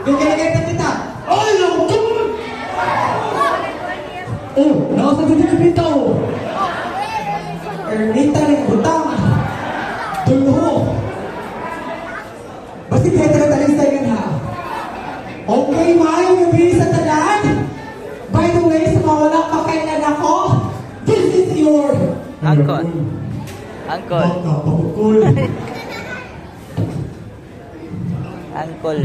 Gagalagan na kita. Ay, ako ka! Oh, nakasagot din ang bitaw. Ernita rin butang. Tulho. Basta kaya taga-talisay ka na. Okay, maayong gabi sa tanan. By the way, sa mga walang pakailan ako, this is your Angkol. Angkol. Baka pakukul. Angkol.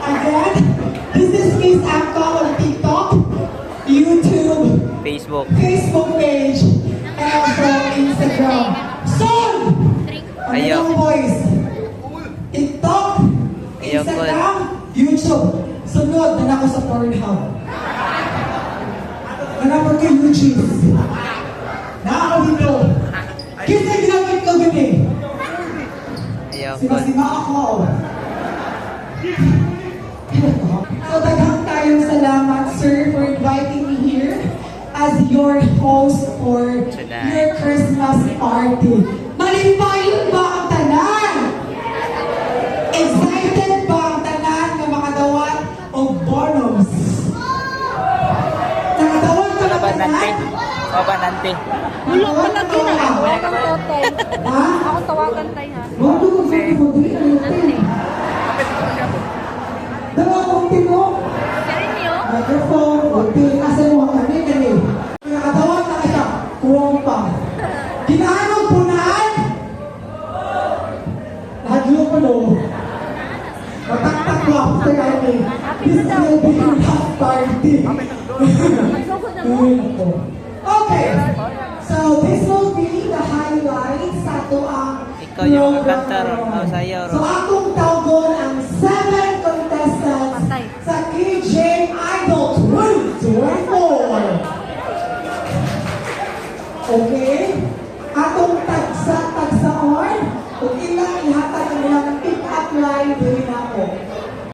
Again, this is Miss Angkol on TikTok, YouTube, Facebook. Facebook page, and also Instagram. Son! Ayaw. Ano boys? TikTok, Ayaw, Instagram, YouTube. Sunod, na ako sa Pornhub. Hanapin ko YouTube. Nakaka dito. Kasi ginamit ko gani. Ayaw ko. Sima-sima ako. So, daghang tayong salamat, sir, for inviting me here as your host for your Christmas party. Malimpayon ba ang tanan? Excited ba ang tanan na makadawat o bonus? Nakadawat ka na Kabanante. tanan? Kabanante. Wala pa na din ah. Wala kang tatay. Ha? Ako tawagan tayo ha. Huwag ko kung saan mo din. Nante. Dalawa kong tino. Karin niyo? Microphone, okay, kasi mo kami kani. Nakatawag na kita, kuwang pa. Ginaanong punaan? Nahadlo ko no. Mataktak ko ako sa kami. This will be your last party. Magsugod na mo? Uy, ako. Okay, so this will be the highlights sa ito ang Ikaw yung kakanta ron. O, sayo So ron. akong tawgon ang 7 contestants Patay. sa KJ Idol 2024. Okay? Atong tagsa-tagsaon, kung ilang ihatag ang ilang pick-up line, gawin ako.